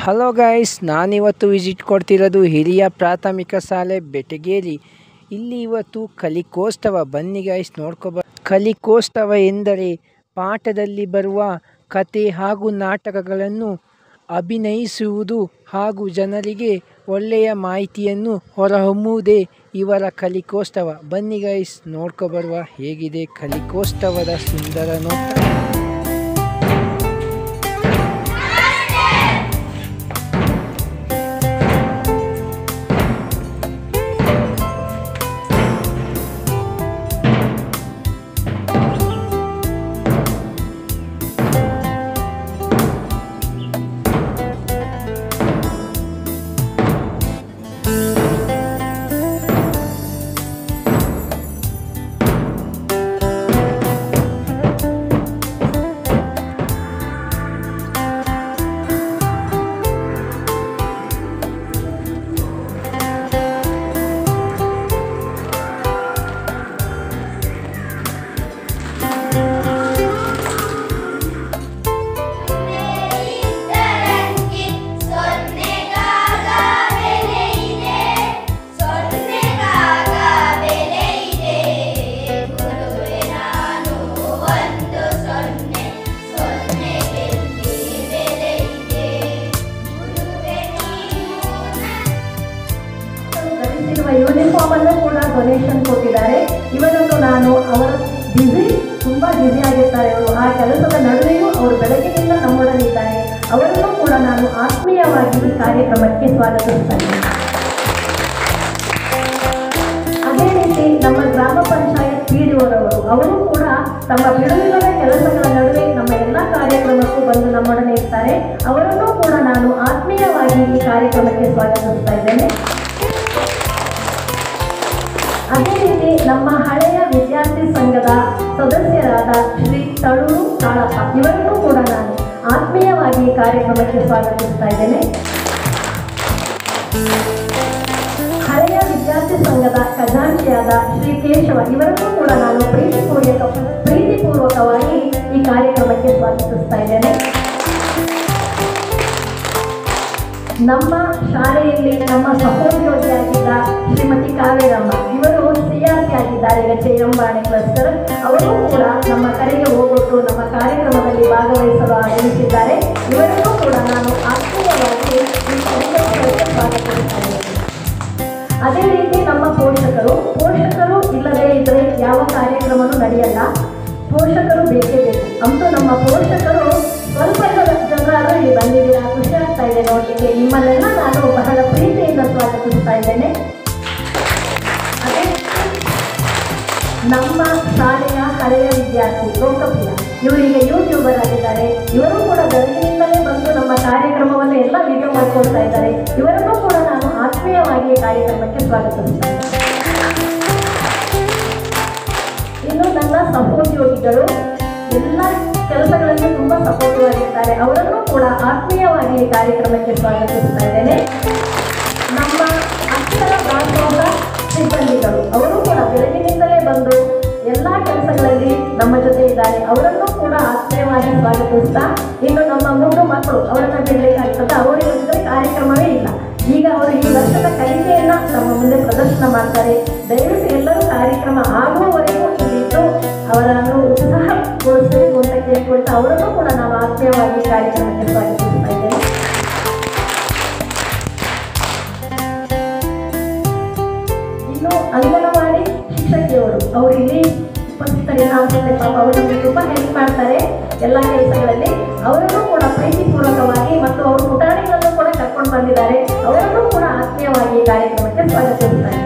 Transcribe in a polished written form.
Hello guys, ನಾನಿವತ್ತು visit ಕೊಡ್ತಿರೋದು ಹಿರಿಯ ಪ್ರಾಥಮಿಕ ಶಾಲೆ ಬೆಟಗೇರಿ. ಇಲ್ಲಿ ಇವತ್ತು ಕಲಿಕೋತ್ಸವ. ಬನ್ನಿ ಗೈಸ್ ಕಲಿಕೋತ್ಸವ ಎಂದರೆ ಪಾಠದಲ್ಲಿ ಬರುವ ಕತೆ ಹಾಗೂ ನಾಟಕಗಳನ್ನು ಅಭಿನಯಿಸುವುದು ಹಾಗೂ ಜನರಿಗೆ ಒಳ್ಳೆಯ ಮಾಹಿತಿಯನ್ನು ಹೊರಹೊಮ್ಮುವುದೇ ಇವರ ಕಲಿಕೋತ್ಸವ. ಬನ್ನಿ ಗೈಸ್ ನೋಡ್ಕೊಬರುವ ಹೇಗಿದೆ ಕಲಿಕೋತ್ಸವದ ಸುಂದರ ನೋಟ. ಯೂನಿಫಾರ್ಮ್ ಅನ್ನು ಕೂಡ ಡೊನೇಷನ್ ಕೊಟ್ಟಿದ್ದಾರೆ. ಇವರನ್ನು ನಾನು ಅವರ ತುಂಬಾ ಬ್ಯುಸಿ ಆಗಿರ್ತಾರೆ ಅವರು. ಆ ಕೆಲಸದ ನಡುವೆಯೂ ಅವರು ಬೆಳಗ್ಗೆಯಿಂದ ನಮ್ಮೊಡನಿದ್ದಾರೆ. ಅವರನ್ನು ಕೂಡ ನಾನು ಆತ್ಮೀಯವಾಗಿ ಈ ಕಾರ್ಯಕ್ರಮಕ್ಕೆ ಸ್ವಾಗತಿಸುತ್ತೇನೆ. ಅದೇ ರೀತಿ ನಮ್ಮ ಗ್ರಾಮ ಪಂಚಾಯತ್ ಪಿಡಿಒರವರು ಅವರು ಕೂಡ ತಮ್ಮ ಬಿಡುವಿನ ಕೆಲಸಗಳ ನಡುವೆ ನಮ್ಮ ಎಲ್ಲ ಕಾರ್ಯಕ್ರಮಕ್ಕೂ ಬಂದು ನಮ್ಮೊಡನೆ ಇರ್ತಾರೆ. ಅವರನ್ನು ಕೂಡ ನಾನು ಆತ್ಮೀಯವಾಗಿ ಈ ಕಾರ್ಯಕ್ರಮಕ್ಕೆ ಸ್ವಾಗತಿಸ್ತಾ ಇದ್ದೇನೆ. ಅದೇ ರೀತಿ ನಮ್ಮ ಹಳೆಯ ವಿದ್ಯಾರ್ಥಿ ಸಂಘದ ಸದಸ್ಯರಾದ ಶ್ರೀ ತಳೂರು ಕಾಳಪ್ಪ ಇವರನ್ನು ಕೂಡ ನಾನು ಆತ್ಮೀಯವಾಗಿ ಕಾರ್ಯಕ್ರಮಕ್ಕೆ ಸ್ವಾಗತಿಸ್ತಾ ಇದ್ದೇನೆ. ಹಳೆಯ ವಿದ್ಯಾರ್ಥಿ ಸಂಘದ ಖಜಾಂಚಿಯಾದ ಶ್ರೀ ಕೇಶವ ಇವರನ್ನು ಕೂಡ ನಾನು ಪ್ರೀತಿಪೂರ್ವಕವಾಗಿ ಈ ಕಾರ್ಯಕ್ರಮಕ್ಕೆ ಸ್ವಾಗತಿಸ್ತಾ ಇದ್ದೇನೆ. ನಮ್ಮ ಶಾಲೆಯಲ್ಲಿ ನಮ್ಮ ಸಹೋದ್ಯೋಗಿಯಾಗಿದ್ದ ಶ್ರೀಮತಿ ಕಾವೇರಮ್ಮ ಇವರು CRP ಆಗಿದ್ದಾರೆ, ಚೆಯ್ಯಂಬಾಣೆ ಕ್ಲಸ್ಟರ್. ಅವರು ಕೂಡ ನಮ್ಮ ಕರೆಗೆ ಹೋಗೊಟ್ಟು ನಮ್ಮ ಕಾರ್ಯಕ್ರಮದಲ್ಲಿ ಭಾಗವಹಿಸಲು ಆಗಮಿಸಿದ್ದಾರೆ. ಇವರನ್ನು ಕೂಡ ನಾನು ಆತ್ಮೀಯವಾಗಿ ಈ ಕಾರ್ಯಕ್ರಮಕ್ಕೆ ಸ್ವಾಗತಿಸುತ್ತೇನೆ. ಅದೇ ರೀತಿ ನಮ್ಮ ಪೋಷಕರು ಇಲ್ಲದೇ ಇದ್ದರೆ ಯಾವ ಕಾರ್ಯಕ್ರಮವೂ ನಡೆಯಲ್ಲ. ಪೋಷಕರು ಬೇಕೇ ಬೇಕು. ಅಂತೂ ನಮ್ಮ ಪೋಷಕರು ಸ್ವಲ್ಪ ಜನರಾದರೂ ಇಲ್ಲಿ ಬಂದಿದ್ದೀರಾ, ಖುಷಿ ಆಗ್ತಾ ಇದೆ ನೋಡಲಿಕ್ಕೆ. ನಿಮ್ಮನ್ನೆಲ್ಲ ನಾನು ಬಹಳ ಪ್ರೀತಿಯಿಂದ ಸ್ವಾಗತಿಸ್ತಾ ಇದ್ದೇನೆ. ಅದೇ ನಮ್ಮ ಶಾಲೆಯ ಹಳೆಯ ವಿದ್ಯಾರ್ಥಿ ಲೋಕಪ್ರಿಯ ಇವರಿಗೆ ಯೂಟ್ಯೂಬರ್ ಆಗಿದ್ದಾರೆ. ಇವರು ಕೂಡ ಬೆಳಗಿನಿಂದಲೇ ಬಂದು ನಮ್ಮ ಕಾರ್ಯಕ್ರಮವನ್ನು ಎಲ್ಲ ವಿಡಿಯೋ ಮಾಡಿಕೊಡ್ತಾ ಇದ್ದಾರೆ. ಇವರನ್ನು ಕೂಡ ನಾನು ಆತ್ಮೀಯವಾಗಿ ಕಾರ್ಯಕ್ರಮಕ್ಕೆ ಸ್ವಾಗತಿಸುತ್ತೇನೆ. ಇನ್ನು ನನ್ನ ಸಹೋದ್ಯೋಗಿಗಳು ಎಲ್ಲ ಕೆಲಸಗಳಲ್ಲಿ ತುಂಬಾ ಸಪೋರ್ಟಿವ್ ಆಗಿರ್ತಾರೆ. ಅವರನ್ನು ಕೂಡ ಆತ್ಮೀಯವಾಗಿ ಈ ಕಾರ್ಯಕ್ರಮಕ್ಕೆ ಸ್ವಾಗತಿಸ್ತಾ ಇದ್ದೇನೆ. ನಮ್ಮ ಅಕ್ಷರ ದಾಸೋಹ ಸಿಬ್ಬಂದಿಗಳು ಅವರು ಕೂಡ ಬೆಳಗಿನಿಂದಲೇ ಬಂದು ಎಲ್ಲ ಕೆಲಸಗಳಲ್ಲಿ ನಮ್ಮ ಜೊತೆ ಇದ್ದಾರೆ. ಅವರನ್ನು ಕೂಡ ಆತ್ಮೀಯವಾಗಿ ಸ್ವಾಗತಿಸ್ತಾ, ಇನ್ನು ನಮ್ಮ ಮೂರು ಮಕ್ಕಳು ಅವರನ್ನು ಬಿಡಲಿಕ್ಕಾಗ್ತದೆ, ಅವರಿಗಿಂತ ಕಾರ್ಯಕ್ರಮವೇ ಇಲ್ಲ. ಈಗ ಅವರು ಈ ವರ್ಷದ ಕಲಿಕೆಯನ್ನ ನಮ್ಮ ಮುಂದೆ ಪ್ರದರ್ಶನ ಮಾಡ್ತಾರೆ. ದಯವಿಟ್ಟು ಎಲ್ಲರೂ ಕಾರ್ಯಕ್ರಮ ಆಗುವವರೆಗೂ ಇಲ್ಲಿದ್ದು ಅವರನ್ನು ಉತ್ಸಾಹಗೊಳಿಸಬೇಕು ಅಂತ ಕೇಳಿಕೊಳ್ತಾ ಅವರನ್ನು ಕೂಡ ನಾನು ಆತ್ಮೀಯವಾಗಿ ಕಾರ್ಯಕ್ರಮಕ್ಕೆ ಸ್ವಾಗತಿಸ್ತಾ ಇದ್ದೇನೆ. ಇನ್ನು ಅಂಗನವಾಡಿ ಶಿಕ್ಷಕಿಯವರು ಅವರು ಇಲ್ಲಿ ಉಪಸ್ಥಿತರಿಲ್ಲ ಅನ್ಸುತ್ತೆ. ಪಾಪ ಅವರು ನಮಗೆ ತುಂಬ ಹೆಲ್ಪ್ ಮಾಡ್ತಾರೆ ಎಲ್ಲ ಕೆಲಸಗಳಲ್ಲಿ. ಅವರನ್ನು ಕೂಡ ಪ್ರೀತಿಪೂರ್ವಕವಾಗಿ ಮತ್ತು ಅವರು ಪುಟಾಣಿಗಳನ್ನು ಕೂಡ ಕರ್ಕೊಂಡು ಬಂದಿದ್ದಾರೆ. ಅವರನ್ನು ಕೂಡ ಆತ್ಮೀಯವಾಗಿ ಕಾರ್ಯಕ್ರಮಕ್ಕೆ ಸ್ವಾಗತಿಸ್ತಾರೆ.